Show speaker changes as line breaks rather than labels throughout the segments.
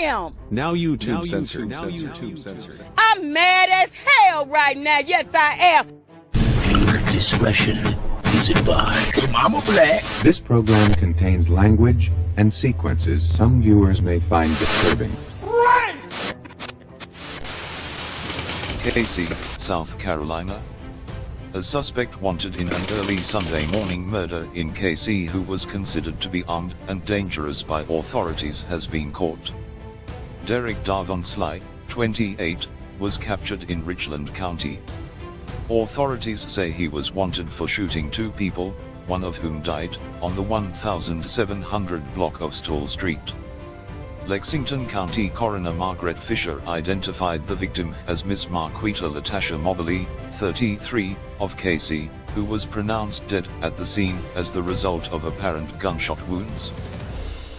am.
Now YouTube censored. Now YouTube censored.
I'm mad as hell right now. Yes, I am.
Viewer discretion is advised. Mama Black.
This program contains language and sequences some viewers may find disturbing.
Casey, South Carolina. A suspect wanted in an early Sunday morning murder in Casey who was considered to be armed and dangerous by authorities has been caught. Derek Davon Sly, 28, was captured in Richland County. Authorities say he was wanted for shooting 2 people, one of whom died, on the 1700 block of Stall Street. Lexington County Coroner Margaret Fisher identified the victim as Miss Marquita Latasha Mobley, 33, of Casey, who was pronounced dead at the scene as the result of apparent gunshot wounds.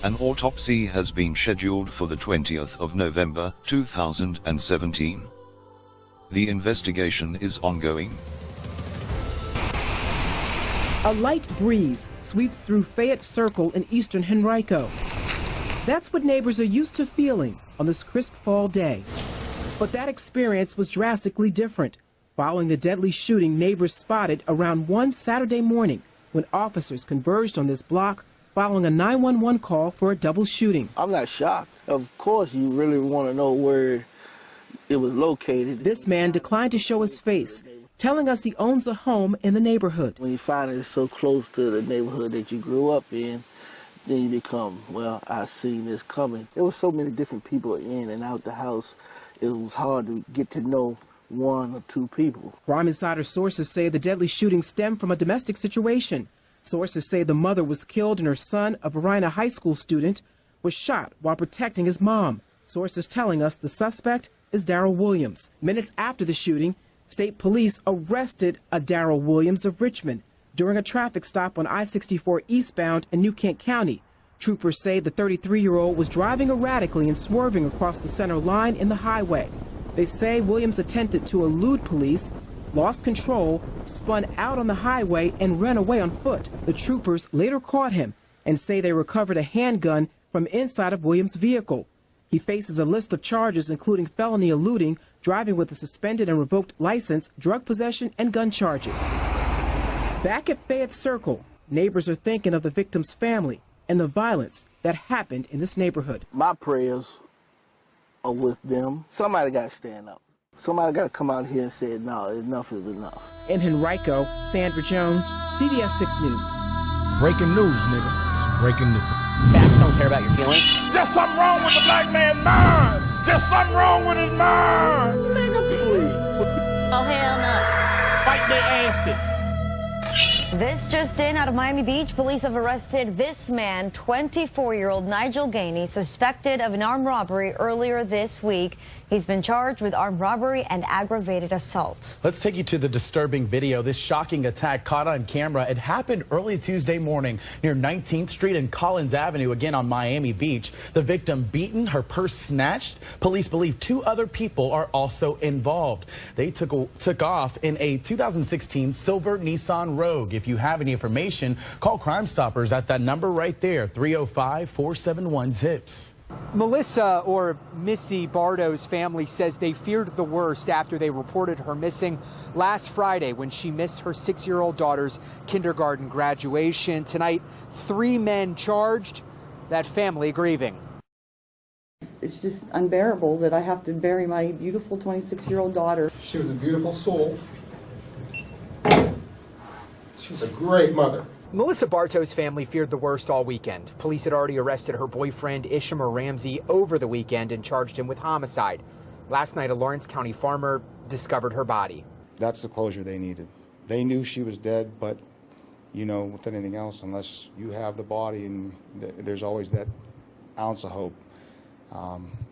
An autopsy has been scheduled for the 20th of November, 2017. The investigation is ongoing.
A light breeze sweeps through Fayette Circle in eastern Henrico. That's what neighbors are used to feeling on this crisp fall day. But that experience was drastically different. Following the deadly shooting neighbors spotted around 1 Saturday morning when officers converged on this block following a 911 call for a double shooting.
I'm not shocked. Of course, you really want to know where it was located.
This man declined to show his face, telling us he owns a home in the neighborhood.
When you find it so close to the neighborhood that you grew up in, then you become, well, I seen this coming. There was so many different people in and out the house, it was hard to get to know 1 or 2 people.
Crime Insider sources say the deadly shooting stemmed from a domestic situation. Sources say the mother was killed and her son, a Varina High School student, was shot while protecting his mom. Sources telling us the suspect is Darrell Williams. Minutes after the shooting, state police arrested a Darrell Williams of Richmond during a traffic stop on I-64 eastbound in New Kent County. Troopers say the 33-year-old was driving erratically and swerving across the center line in the highway. They say Williams attempted to elude police, lost control, spun out on the highway, and ran away on foot. The troopers later caught him and say they recovered a handgun from inside of Williams' vehicle. He faces a list of charges including felony eluding, driving with a suspended and revoked license, drug possession, and gun charges. Back at Fayette Circle, neighbors are thinking of the victim's family and the violence that happened in this neighborhood.
My prayers are with them. Somebody got to stand up. Somebody got to come out here and say, no, enough is enough.
In Henrico, Sandra Jones, CBS 6 News.
Breaking news, nigga. Breaking news.
Facts don't care about your feelings.
There's something wrong with the black man's mind. There's something wrong with his mind.
Nigga, please.
Oh, hell no.
Fight their asses.
This just in, out of Miami Beach, police have arrested this man, 24-year-old Nigel Gainey, suspected of an armed robbery earlier this week. He's been charged with armed robbery and aggravated assault.
Let's take you to the disturbing video. This shocking attack caught on camera. It happened early Tuesday morning near 19th Street and Collins Avenue, again on Miami Beach. The victim beaten, her purse snatched. Police believe 2 other people are also involved. They took off in a 2016 silver Nissan Rogue. If you have any information, call Crime Stoppers at that number right there, 305-471-TIPS.
Melissa, or Missy Bardo's family says they feared the worst after they reported her missing last Friday when she missed her 6-year-old daughter's kindergarten graduation. Tonight, 3 men charged, that family grieving.
It's just unbearable that I have to bury my beautiful 26-year-old daughter.
She was a beautiful soul. She was a great mother.
Melissa Bartow's family feared the worst all weekend. Police had already arrested her boyfriend, Ishamer Ramsey, over the weekend and charged him with homicide. Last night, a Lawrence County farmer discovered her body.
That's the closure they needed. They knew she was dead, but, you know, with anything else, unless you have the body, and there's always that ounce of hope.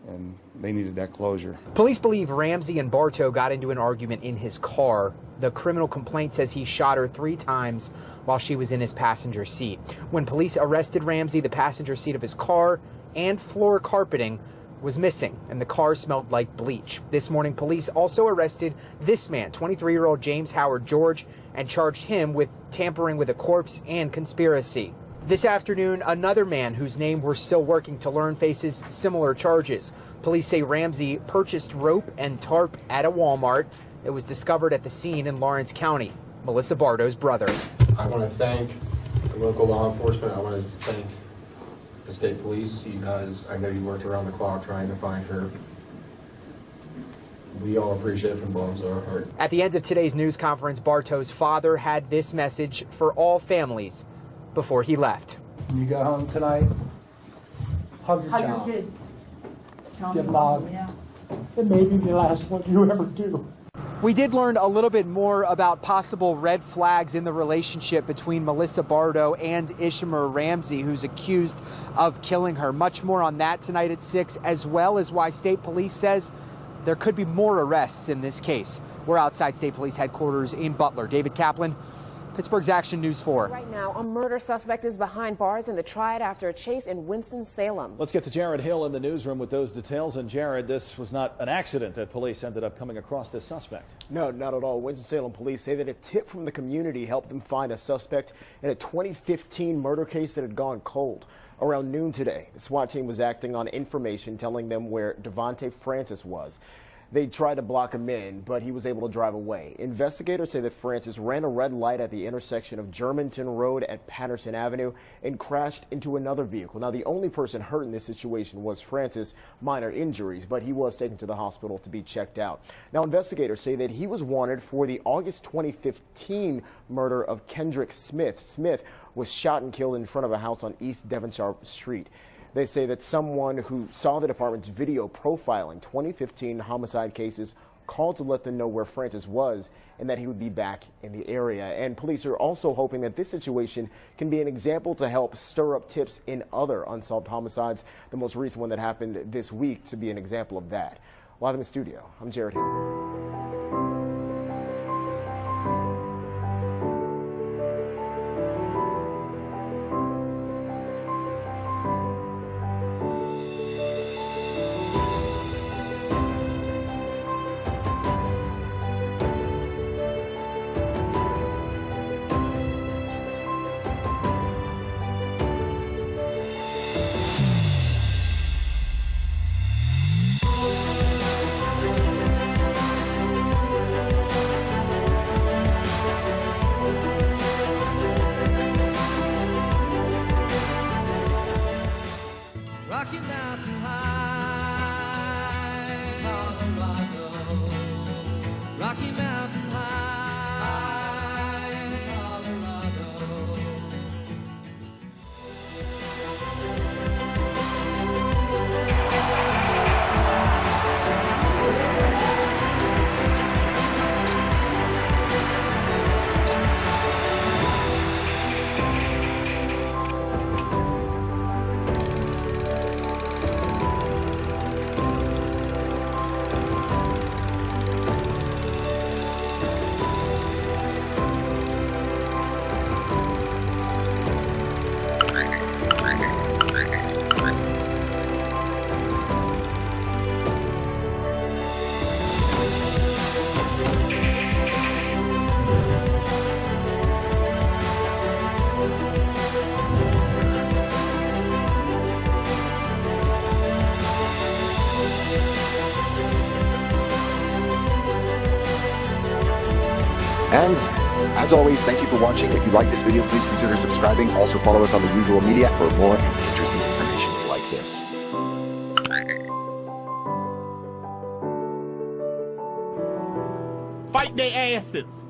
And they needed that closure.
Police believe Ramsey and Bartow got into an argument in his car. The criminal complaint says he shot her 3 times while she was in his passenger seat. When police arrested Ramsey, the passenger seat of his car and floor carpeting was missing, and the car smelled like bleach. This morning, police also arrested this man, 23-year-old James Howard George, and charged him with tampering with a corpse and conspiracy. This afternoon, another man whose name we're still working to learn faces similar charges. Police say Ramsey purchased rope and tarp at a Walmart. It was discovered at the scene in Lawrence County. Melissa Bardo's brother.
I want to thank the local law enforcement. I want to thank the state police. You guys, I know you worked around the clock trying to find her. We all appreciate it from the bottom of our heart.
At the end of today's news conference, Bartow's father had this message for all families before he left.
When you go home tonight, hug your child.
Hug your kids.
Give them a hug.
Yeah.
It may be the last one you ever do.
We did learn a little bit more about possible red flags in the relationship between Melissa Bardo and Ishmael Ramsey, who's accused of killing her. Much more on that tonight at 6, as well as why state police says there could be more arrests in this case. We're outside state police headquarters in Butler. David Kaplan, Pittsburgh's Action News 4.
Right now, a murder suspect is behind bars in the triad after a chase in Winston-Salem.
Let's get to Jared Hill in the newsroom with those details. And Jared, this was not an accident that police ended up coming across this suspect.
No, not at all. Winston-Salem police say that a tip from the community helped them find a suspect in a 2015 murder case that had gone cold. Around noon today, the SWAT team was acting on information telling them where Devontae Francis was. They tried to block him in, but he was able to drive away. Investigators say that Francis ran a red light at the intersection of Germantown Road and Patterson Avenue and crashed into another vehicle. Now, the only person hurt in this situation was Francis, minor injuries, but he was taken to the hospital to be checked out. Now, investigators say that he was wanted for the August 2015 murder of Kendrick Smith. Smith was shot and killed in front of a house on East Devonshire Street. They say that someone who saw the department's video profiling 2015 homicide cases called to let them know where Francis was and that he would be back in the area. And police are also hoping that this situation can be an example to help stir up tips in other unsolved homicides. The most recent one that happened this week to be an example of that. Live in the studio, I'm Jared Hill.
Rocky Mountain High, Colorado. Rocky Mountain High, Colorado.
And as always, thank you for watching. If you like this video, please consider subscribing. Also follow us on the usual media for more interesting information like this.
Fight their asses.